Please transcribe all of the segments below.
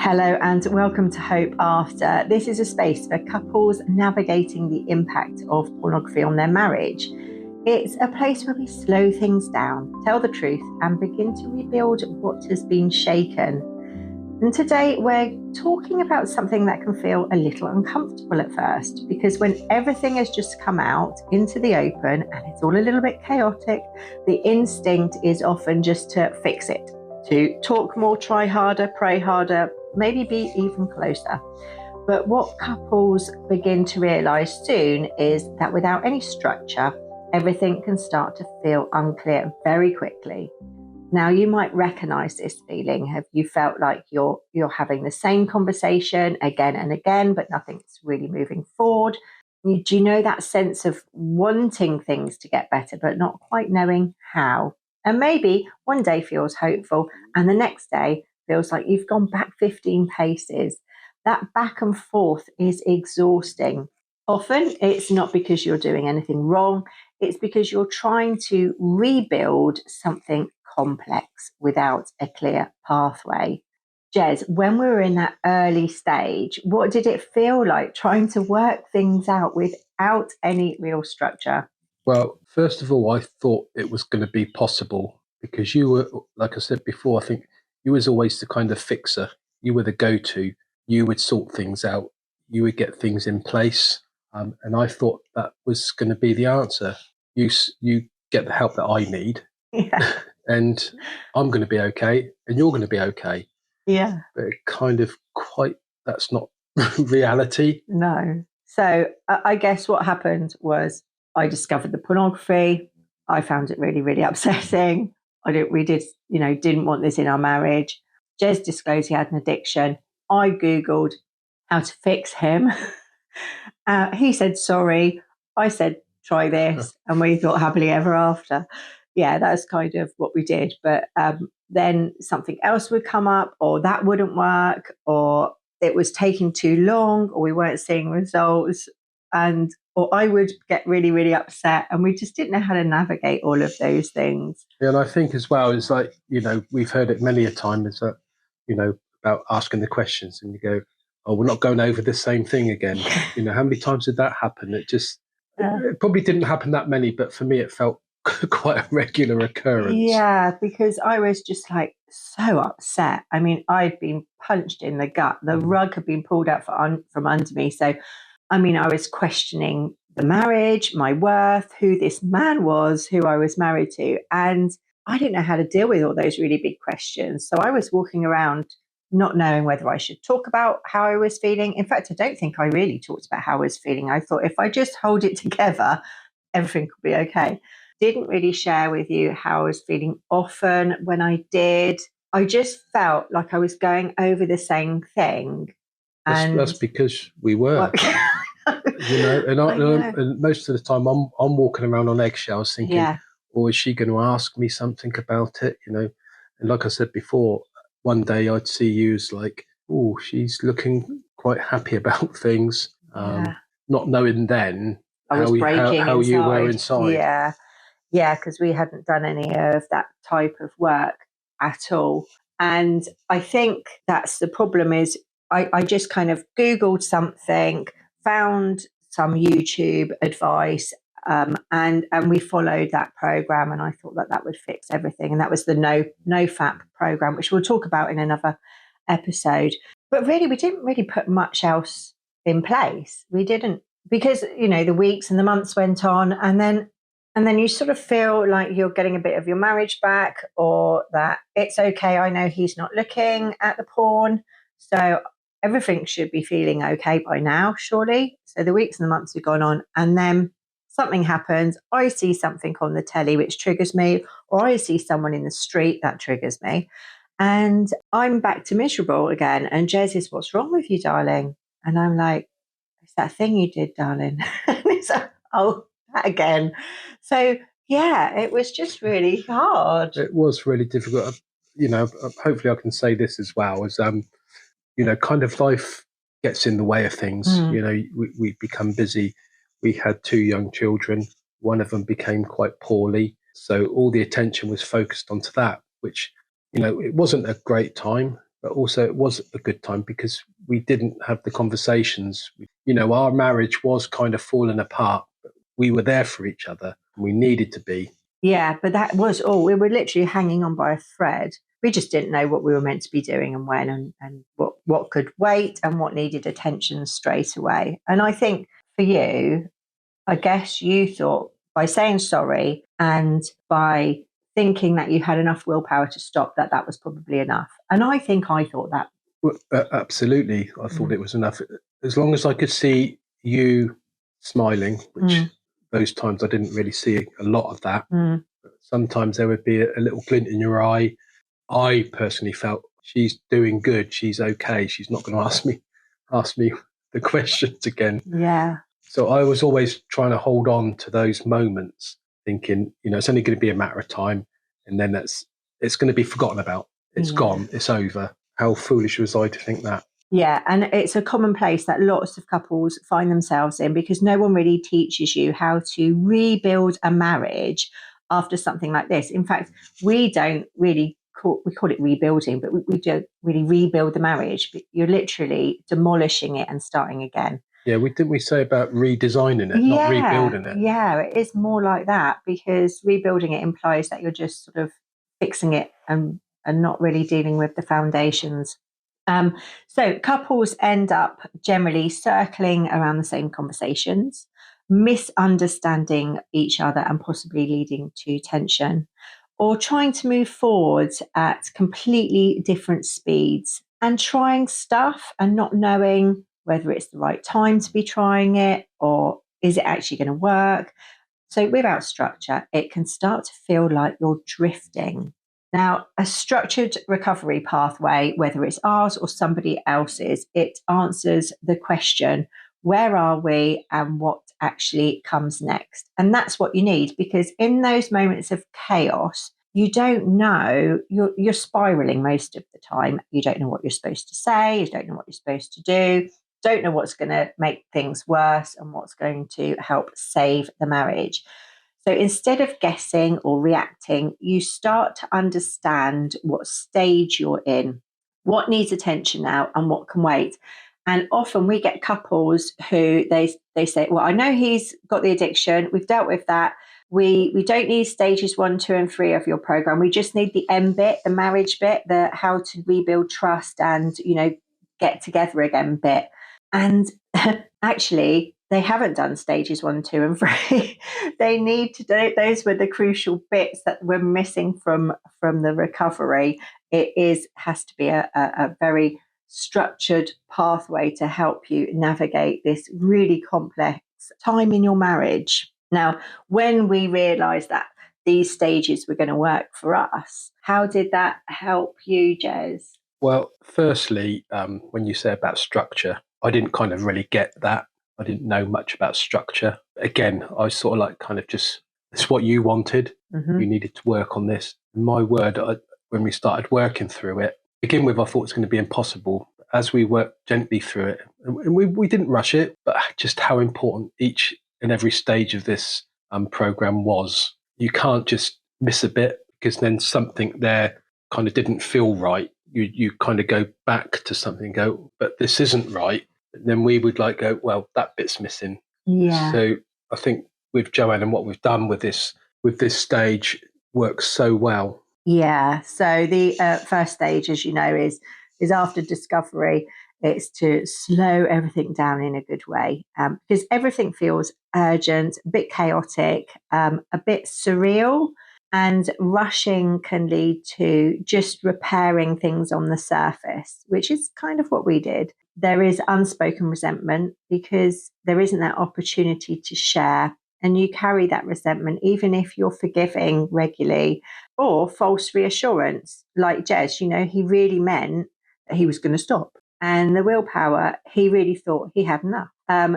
Hello and welcome to Hope After. This is a space for couples navigating the impact of pornography on their marriage. It's a place where we slow things down, tell the truth, and begin to rebuild what has been shaken. And today we're talking about something that can feel a little uncomfortable at first, because when everything has just come out into the open and it's all a little bit chaotic, the instinct is often just to fix it, to talk more, try harder, pray harder, maybe be even closer. But what couples begin to realise soon is that without any structure, everything can start to feel unclear very quickly. Now, you might recognise this feeling. Have you felt like you're having the same conversation again and again, but nothing's really moving forward? Do you know that sense of wanting things to get better, but not quite knowing how? And maybe one day feels hopeful and the next day feels like you've gone back 15 paces. That back and forth is exhausting. Often it's not because you're doing anything wrong. It's because you're trying to rebuild something complex without a clear pathway. Jez, when we were in that early stage, what did it feel like trying to work things out without any real structure? Well, first of all, I thought it was going to be possible because you were, like I said before, I think you was always the kind of fixer. You were the go-to. You would sort things out. You would get things in place. And I thought that was going to be the answer. You get the help that I need. Yeah. And I'm going to be okay. And you're going to be okay. Yeah. But that's not reality. No. So I guess what happened was I discovered the pornography. I found it really, really upsetting. Didn't want this in our marriage. Jez disclosed he had an addiction. I Googled how to fix him. He said, sorry. I said, try this. And we thought happily ever after. Yeah, that's kind of what we did. But then something else would come up, or that wouldn't work, or it was taking too long, or we weren't seeing results. Or I would get really, really upset, and we just didn't know how to navigate all of those things. Yeah, and I think as well, it's like, we've heard it many a time, is that, about asking the questions and you go, oh, we're not going over the same thing again. How many times did that happen? It probably didn't happen that many, but for me, it felt quite a regular occurrence. Yeah, because I was just like so upset. I mean, I'd been punched in the gut. The rug had been pulled out from under me. So, I mean, I was questioning the marriage, my worth, who this man was, who I was married to. And I didn't know how to deal with all those really big questions. So I was walking around not knowing whether I should talk about how I was feeling. In fact, I don't think I really talked about how I was feeling. I thought if I just hold it together, everything could be okay. Didn't really share with you how I was feeling often. When I did, I just felt like I was going over the same thing. That's because we were. And most of the time I'm walking around on eggshells thinking, is she going to ask me something about it? And like I said before, one day I'd see you as like, oh, she's looking quite happy about things, not knowing then how you were inside. Yeah, because we hadn't done any of that type of work at all. And I think that's the problem is I just kind of Googled something, found some YouTube advice, and we followed that program, and I thought that would fix everything. And that was the NoFap program, which we'll talk about in another episode. But really, we didn't really put much else in place. We didn't, because the weeks and the months went on, and then you sort of feel like you're getting a bit of your marriage back, or that it's okay. I know he's not looking at the porn, so everything should be feeling okay by now, surely. So the weeks and the months have gone on, and then something happens. I see something on the telly which triggers me, or I see someone in the street that triggers me, and I'm back to miserable again. And Jez is, what's wrong with you, darling? And I'm like, it's that thing you did, darling. And it's like, oh, that again. So yeah, it was just really hard. It was really difficult. Hopefully I can say this as well as, kind of life gets in the way of things. We become busy. We had 2 young children. One of them became quite poorly. So all the attention was focused onto that, which, it wasn't a great time. but also it was a good time because we didn't have the conversations. Our marriage was kind of falling apart, but we were there for each other and we needed to be. Yeah, but that was all. We were literally hanging on by a thread. We just didn't know what we were meant to be doing and when, and what could wait and what needed attention straight away. And I think for you, I guess you thought by saying sorry and by thinking that you had enough willpower to stop, that was probably enough. And I think I thought that. Well, absolutely. I thought it was enough. As long as I could see you smiling, which those times I didn't really see a lot of that. But sometimes there would be a little glint in your eye. I personally felt she's doing good. She's okay. She's not going to ask me the questions again. Yeah. So I was always trying to hold on to those moments, thinking, it's only going to be a matter of time, and then it's going to be forgotten about. It's gone. It's over. How foolish was I to think that? Yeah, and it's a common place that lots of couples find themselves in because no one really teaches you how to rebuild a marriage after something like this. In fact, we don't really we call it rebuilding, but we don't really rebuild the marriage. But you're literally demolishing it and starting again. Yeah, didn't we say about redesigning it, not rebuilding it? Yeah, it is more like that because rebuilding it implies that you're just sort of fixing it and not really dealing with the foundations. So couples end up generally circling around the same conversations, misunderstanding each other and possibly leading to tension, or trying to move forward at completely different speeds and trying stuff and not knowing whether it's the right time to be trying it or is it actually going to work. So without structure, it can start to feel like you're drifting. Now, a structured recovery pathway, whether it's ours or somebody else's, it answers the question, where are we and what actually comes next? And that's what you need, because in those moments of chaos, you don't know, you're spiraling most of the time. You don't know what you're supposed to say, you don't know what you're supposed to do, don't know what's going to make things worse and what's going to help save the marriage. So instead of guessing or reacting, you start to understand what stage you're in, what needs attention now and what can wait. And often we get couples who they say, well, I know he's got the addiction. We've dealt with that. We don't need stages 1, 2, and 3 of your program. We just need the M bit, the marriage bit, the how to rebuild trust and, get together again bit. And actually, they haven't done stages 1, 2, and 3. They need to do. Those were the crucial bits that were missing from the recovery. It has to be a very structured pathway to help you navigate this really complex time in your marriage. Now, when we realised that these stages were going to work for us, how did that help you, Jez? Well, firstly, when you say about structure, I didn't kind of really get that. I didn't know much about structure. Again, I sort of like kind of just, it's what you wanted. You needed to work on this. My word, when we started working through it, to begin with, I thought it was going to be impossible. As we worked gently through it, and we didn't rush it, but just how important each and every stage of this program was. You can't just miss a bit because then something there kind of didn't feel right. You kind of go back to something and go, but this isn't right. And then we would like go, well, that bit's missing. Yeah. So I think with Joanne and what we've done with this stage works so well. Yeah. So the first stage, as you know, is after discovery. It's to slow everything down in a good way because everything feels urgent, a bit chaotic, a bit surreal. And rushing can lead to just repairing things on the surface, which is kind of what we did. There is unspoken resentment because there isn't that opportunity to share. And you carry that resentment, even if you're forgiving regularly, or false reassurance. Like Jez, he really meant that he was going to stop. And the willpower, he really thought he had enough.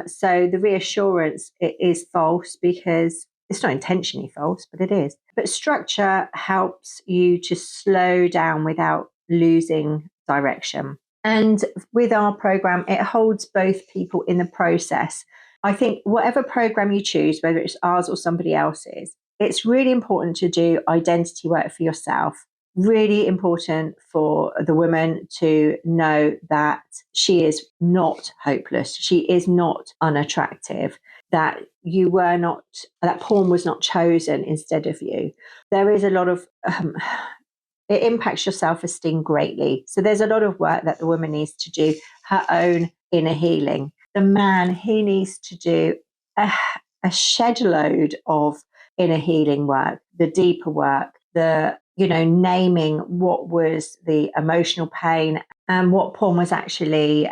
So the reassurance is false because it's not intentionally false, but it is. But structure helps you to slow down without losing direction. And with our program, it holds both people in the process. I think whatever program you choose, whether it's ours or somebody else's, it's really important to do identity work for yourself. really important for the woman to know that she is not hopeless. She is not unattractive, that you were not, that porn was not chosen instead of you. There is a lot of, it impacts your self-esteem greatly. So there's a lot of work that the woman needs to do, her own inner healing. The man, he needs to do a shed load of inner healing work, the deeper work, the, naming what was the emotional pain and what porn was actually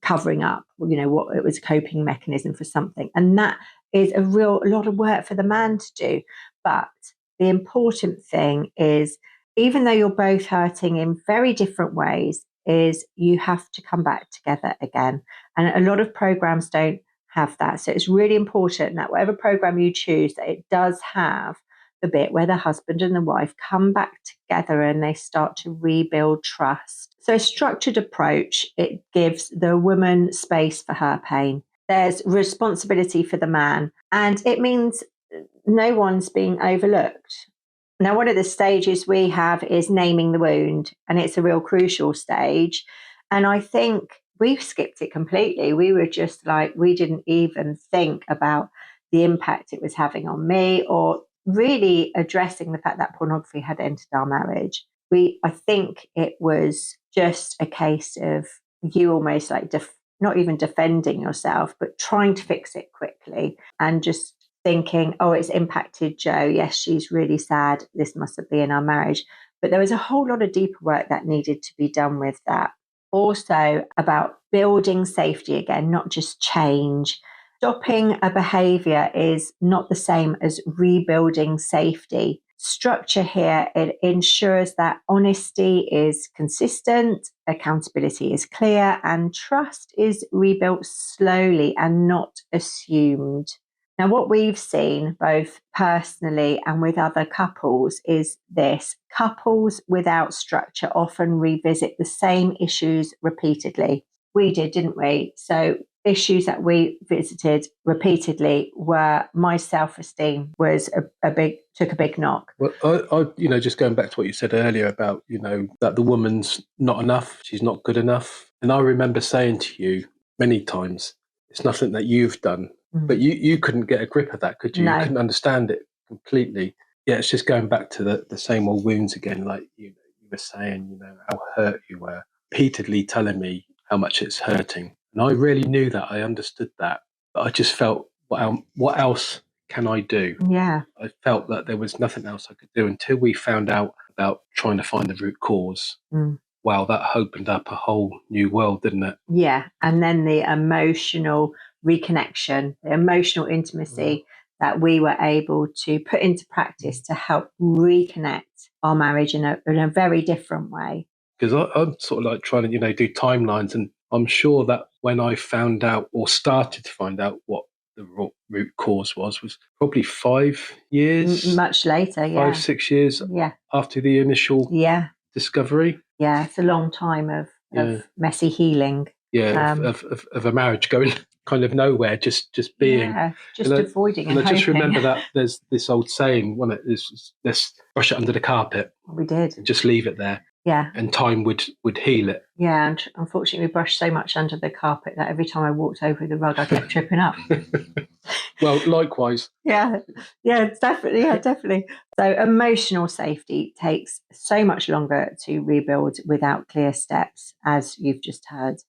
covering up, what it was a coping mechanism for something. And that is a lot of work for the man to do. But the important thing is, even though you're both hurting in very different ways, is you have to come back together again. And a lot of programs don't have that. So it's really important that whatever program you choose, that it does have the bit where the husband and the wife come back together and they start to rebuild trust. So a structured approach, it gives the woman space for her pain. There's responsibility for the man, and it means no one's being overlooked. Now, one of the stages we have is naming the wound, and it's a real crucial stage. And I think we've skipped it completely. We were just like, we didn't even think about the impact it was having on me, or really addressing the fact that pornography had entered our marriage. I think it was just a case of you almost like not even defending yourself, but trying to fix it quickly and just thinking, oh, it's impacted Jo. Yes, she's really sad. This must be in our marriage. But there was a whole lot of deeper work that needed to be done with that. Also about building safety again, not just change. Stopping a behavior is not the same as rebuilding safety. Structure here, it ensures that honesty is consistent, accountability is clear, and trust is rebuilt slowly and not assumed. Now, what we've seen both personally and with other couples is this: couples without structure often revisit the same issues repeatedly. We did, didn't we? So issues that we visited repeatedly were my self-esteem was took a big knock. Well, I just going back to what you said earlier about, that the woman's not enough, she's not good enough. And I remember saying to you many times, it's nothing that you've done. But you couldn't get a grip of that, could you? No. You couldn't understand it completely. Yeah, it's just going back to the same old wounds again, like you were saying, how hurt you were, repeatedly telling me how much it's hurting. And I really knew that, I understood that. But I just felt, what else can I do? Yeah. I felt that there was nothing else I could do until we found out about trying to find the root cause. Wow, that opened up a whole new world, didn't it? Yeah. And then the emotional reconnection, the emotional intimacy that we were able to put into practice to help reconnect our marriage in a very different way. Because I'm sort of like trying to, do timelines, and I'm sure that when I found out or started to find out what the root cause was probably 5 years. Much later, yeah. 5-6 years after the initial discovery. Yeah, it's a long time of messy healing. Yeah, of a marriage going kind of nowhere, just being. Yeah, just avoiding and I just hoping. remember that there's this old saying, wasn't it? Let's brush it under the carpet. We did. And just leave it there. Yeah. And time would heal it. Yeah, and unfortunately we brushed so much under the carpet that every time I walked over the rug I kept tripping up. Well, likewise. Yeah, definitely. So emotional safety takes so much longer to rebuild without clear steps, as you've just heard.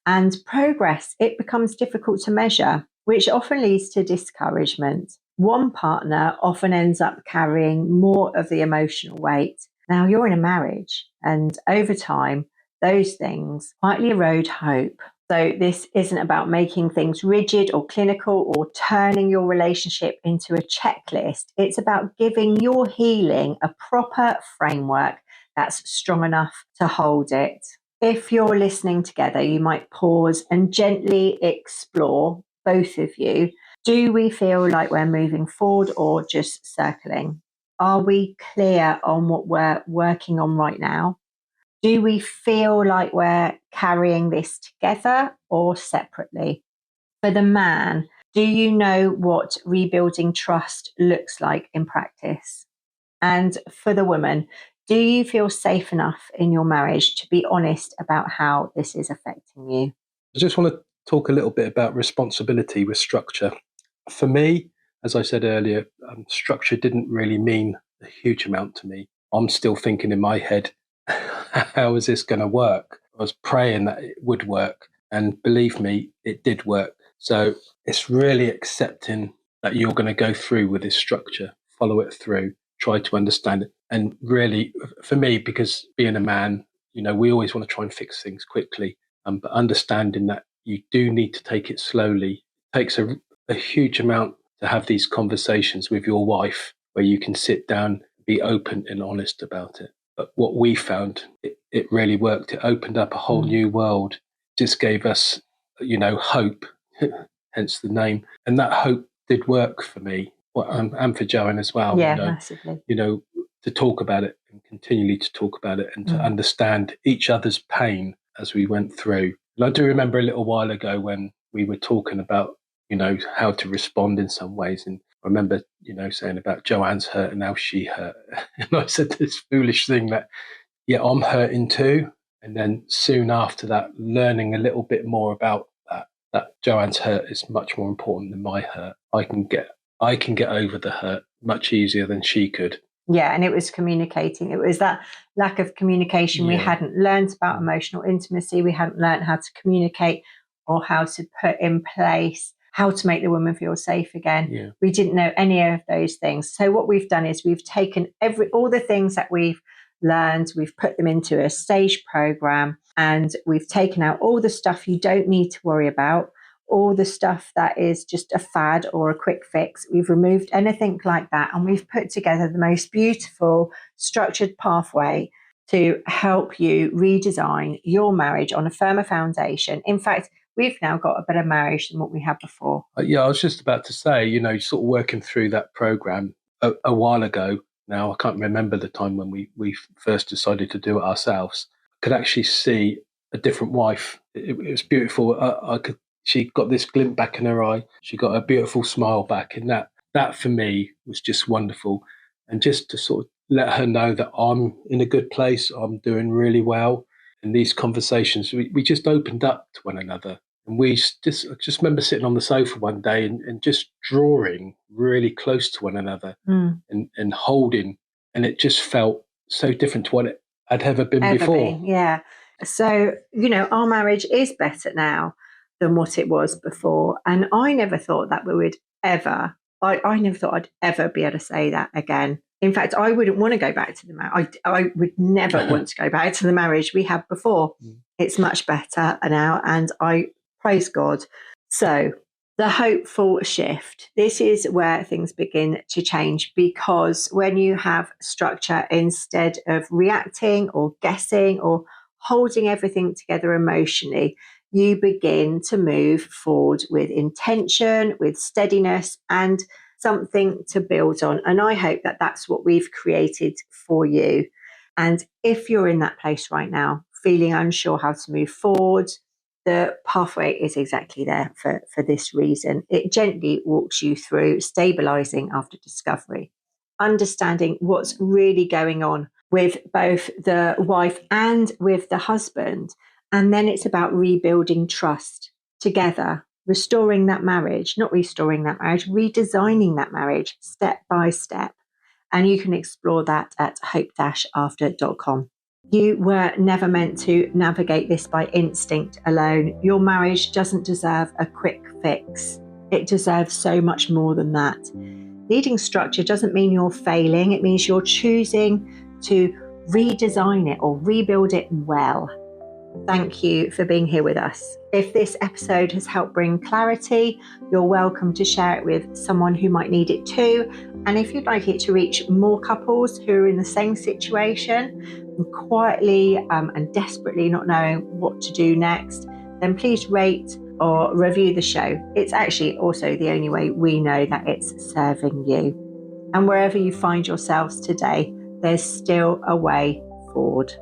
And progress, it becomes difficult to measure, which often leads to discouragement. One partner often ends up carrying more of the emotional weight. Now, you're in a marriage, and over time, those things quietly erode hope. So this isn't about making things rigid or clinical or turning your relationship into a checklist. It's about giving your healing a proper framework that's strong enough to hold it. If you're listening together, you might pause and gently explore, both of you. Do we feel like we're moving forward or just circling? Are we clear on what we're working on right now? Do we feel like we're carrying this together or separately? For the man, do you know what rebuilding trust looks like in practice? And for the woman, Do you feel safe enough in your marriage to be honest about how this is affecting you? I just want to talk a little bit about responsibility with structure. For me, as I said earlier, structure didn't really mean a huge amount to me. I'm still thinking in my head, how is this going to work? I was praying that it would work. And believe me, it did work. So it's really accepting that you're going to go through with this structure, follow it through, try to understand it. And really, for me, because being a man, we always want to try and fix things quickly. But understanding that you do need to take it slowly. It takes a huge amount to have these conversations with your wife where you can sit down, be open and honest about it. But what we found, it really worked. It opened up a whole new world, just gave us, hope, hence the name. And that hope did work for me and for Joanne as well. Yeah, massively. To talk about it and continually to talk about it and to understand each other's pain as we went through. And I do remember a little while ago when we were talking about, how to respond in some ways. And I remember, saying about Joanne's hurt and how she hurt. And I said this foolish thing that, yeah, I'm hurting too. And then soon after that, learning a little bit more about that Joanne's hurt is much more important than my hurt. I can get over the hurt much easier than she could. Yeah, and it was communicating. It was that lack of communication. We hadn't learned about emotional intimacy. We hadn't learned how to communicate or how to put in place how to make the woman feel safe again. Yeah. We didn't know any of those things. So what we've done is we've taken all the things that we've learned, we've put them into a stage program, and we've taken out all the stuff you don't need to worry about, all the stuff that is just a fad or a quick fix. We've removed anything like that, and we've put together the most beautiful structured pathway to help you redesign your marriage on a firmer foundation. In fact, we've now got a better marriage than what we had before. Yeah, I was just about to say, sort of working through that program a while ago. Now, I can't remember the time when we first decided to do it ourselves. I could actually see a different wife. It was beautiful. She got this glint back in her eye. She got a beautiful smile back. And that for me was just wonderful. And just to sort of let her know that I'm in a good place, I'm doing really well. And these conversations, we just opened up to one another. And I just remember sitting on the sofa one day and just drawing really close to one another and holding. And it just felt so different to what it had ever been before. Yeah. So, our marriage is better now than what it was before. And I never thought that we would ever, I never thought I'd ever be able to say that again. In fact, I wouldn't want to go back to the marriage. I would never want to go back to the marriage we had before. It's much better now, and I praise God. So the hopeful shift. This is where things begin to change, because when you have structure, instead of reacting or guessing or holding everything together emotionally, you begin to move forward with intention, with steadiness, and something to build on. And I hope that that's what we've created for you. And if you're in that place right now, feeling unsure how to move forward, the pathway is exactly there for this reason. It gently walks you through stabilizing after discovery, understanding what's really going on with both the wife and with the husband. And then it's about rebuilding trust together, restoring that marriage, not restoring that marriage, redesigning that marriage step by step. And you can explore that at hope-after.com. You were never meant to navigate this by instinct alone. Your marriage doesn't deserve a quick fix. It deserves so much more than that. Needing structure doesn't mean you're failing. It means you're choosing to redesign it or rebuild it well. Thank you for being here with us. If this episode has helped bring clarity, you're welcome to share it with someone who might need it too. And if you'd like it to reach more couples who are in the same situation and quietly and desperately not knowing what to do next, then please rate or review the show. It's actually also the only way we know that it's serving you. And wherever you find yourselves today, there's still a way forward.